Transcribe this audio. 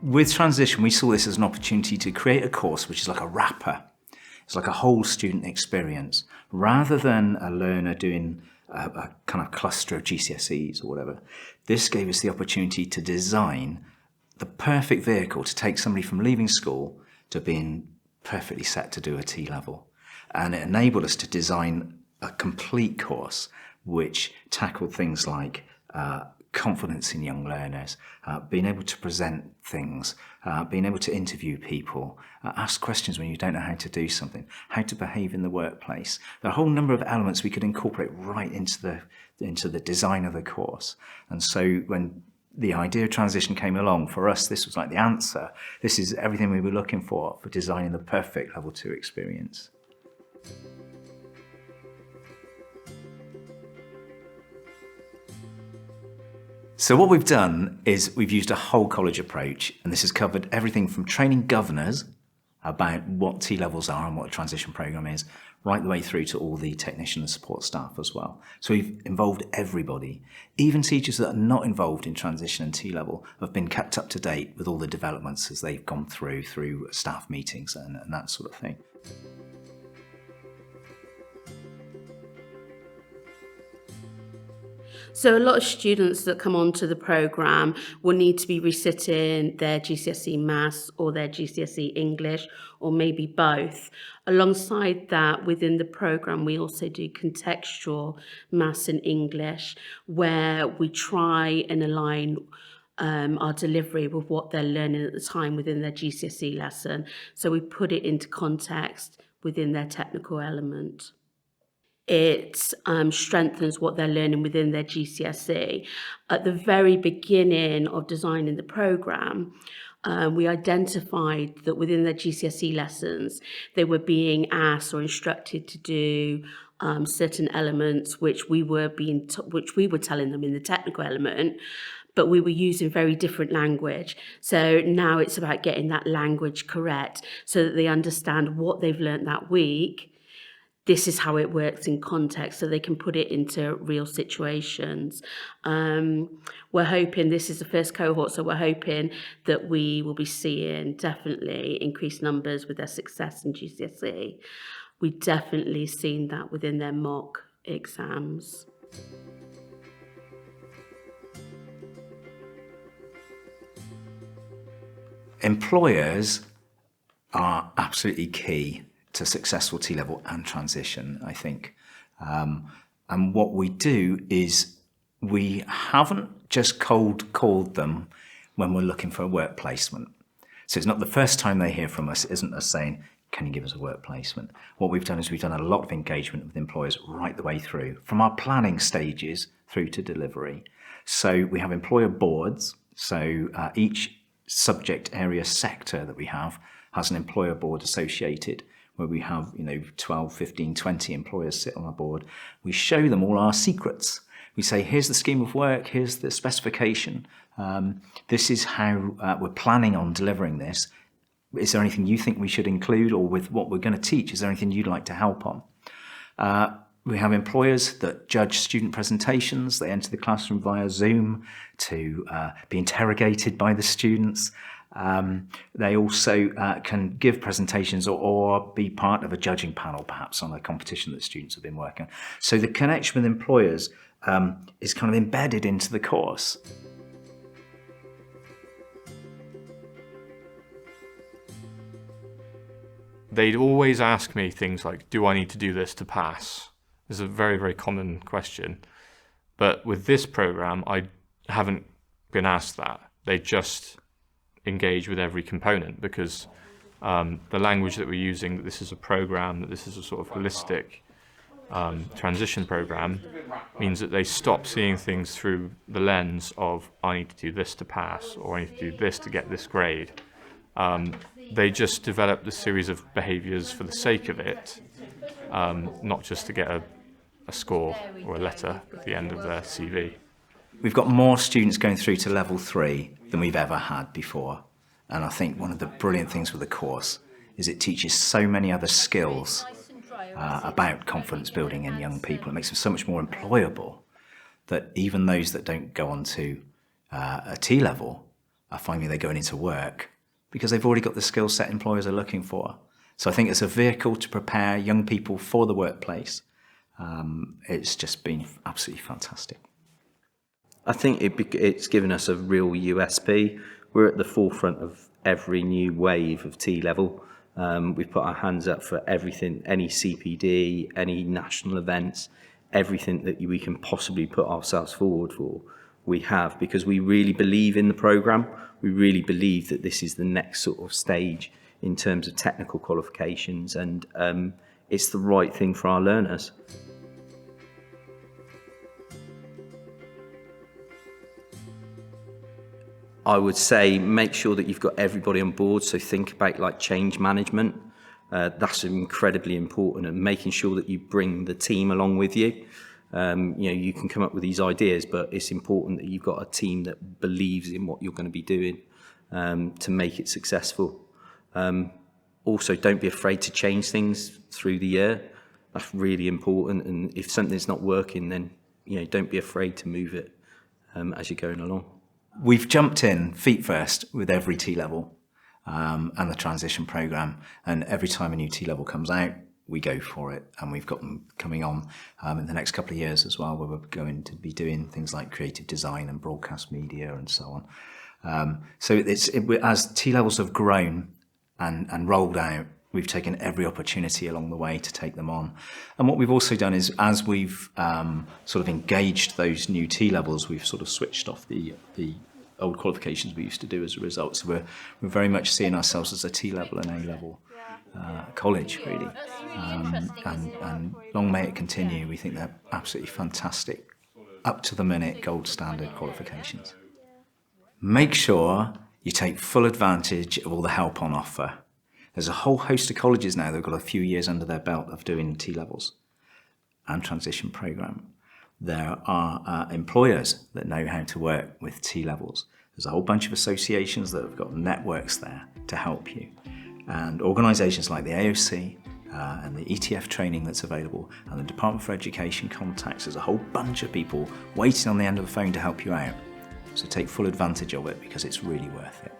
With transition, we saw this as an opportunity to create a course which is like a wrapper. It's like a whole student experience. Rather than a learner doing a kind of cluster of GCSEs or whatever, this gave us the opportunity to design the perfect vehicle to take somebody from leaving school to being perfectly set to do a T-level. And it enabled us to design a complete course which tackled things like confidence in young learners, being able to present things, being able to interview people, ask questions when you don't know how to do something, how to behave in the workplace. There are a whole number of elements we could incorporate right into the design of the course. And so when the idea of transition came along, for us, this was like the answer. This is everything we were looking for designing the perfect level 2 experience. So what we've done is we've used a whole college approach, and this has covered everything from training governors about what T-levels are and what a transition programme is, right the way through to all the technician and support staff as well. So we've involved everybody. Even teachers that are not involved in transition and T-level have been kept up to date with all the developments as they've gone through staff meetings and that sort of thing. So a lot of students that come onto the programme will need to be resitting their GCSE Maths or their GCSE English, or maybe both. Alongside that, within the programme, we also do contextual Maths and English, where we try and align our delivery with what they're learning at the time within their GCSE lesson. So we put it into context within their technical element. It strengthens what they're learning within their GCSE. At the very beginning of designing the programme, we identified that within their GCSE lessons, they were being asked or instructed to do certain elements which we were telling them in the technical element, but we were using very different language. So now it's about getting that language correct so that they understand what they've learnt that week. This is how it works in context, so they can put it into real situations. We're hoping, this is the first cohort, so we're hoping that we will be seeing definitely increased numbers with their success in GCSE. We've definitely seen that within their mock exams. Employers are absolutely key to successful T-level and transition, I think. And what we do is we haven't just cold called them when we're looking for a work placement. So it's not the first time they hear from us. It isn't us saying, can you give us a work placement? What we've done is we've done a lot of engagement with employers right the way through, from our planning stages through to delivery. So we have employer boards. So each subject area sector that we have has an employer board associated, where we have 12, 15, 20 employers sit on our board. We show them all our secrets. We say, here's the scheme of work, here's the specification. This is how we're planning on delivering this. Is there anything you think we should include, or with what we're going to teach, is there anything you'd like to help on? We have employers that judge student presentations. They enter the classroom via Zoom to be interrogated by the students. They also can give presentations or be part of a judging panel, perhaps, on a competition that students have been working on. So the connection with employers is kind of embedded into the course. They'd always ask me things like, do I need to do this to pass? It's a very, very common question. But with this programme, I haven't been asked that. They just engage with every component, because the language that we're using, that this is a programme, that this is a sort of holistic transition programme, means that they stop seeing things through the lens of, I need to do this to pass, or I need to do this to get this grade. They just develop the series of behaviours for the sake of it, not just to get a score or a letter at the end of their CV. We've got more students going through to level 3 than we've ever had before. And I think one of the brilliant things with the course is it teaches so many other skills about confidence building in young people. It makes them so much more employable that even those that don't go on to a T-level are finding they're going into work because they've already got the skill set employers are looking for. So I think it's a vehicle to prepare young people for the workplace. It's just been absolutely fantastic. I think it's given us a real USP. We're at the forefront of every new wave of T-level. We've put our hands up for everything, any CPD, any national events, everything that we can possibly put ourselves forward for, we have, because we really believe in the programme. We really believe that this is the next sort of stage in terms of technical qualifications, and it's the right thing for our learners. I would say make sure that you've got everybody on board, so think about like change management. That's incredibly important, and making sure that you bring the team along with you. You can come up with these ideas, but it's important that you've got a team that believes in what you're going to be doing to make it successful. Also, don't be afraid to change things through the year. That's really important, and if something's not working, then don't be afraid to move it as you're going along. We've jumped in feet first with every T-level and the transition programme, and every time a new T-level comes out, we go for it, and we've got them coming on in the next couple of years as well, where we're going to be doing things like creative design and broadcast media and so on. So as T-levels have grown and rolled out, we've taken every opportunity along the way to take them on. And what we've also done is, as we've sort of engaged those new T-levels, we've sort of switched off the old qualifications we used to do as a result. So we're very much seeing ourselves as a T-level and A-level college, really. And long may it continue. We think they're absolutely fantastic, up-to-the-minute gold standard qualifications. Make sure you take full advantage of all the help on offer. There's a whole host of colleges now that have got a few years under their belt of doing T-levels and transition programme. There are employers that know how to work with T-levels. There's a whole bunch of associations that have got networks there to help you. And organisations like the AOC and the ETF training that's available, and the Department for Education contacts. There's a whole bunch of people waiting on the end of the phone to help you out. So take full advantage of it, because it's really worth it.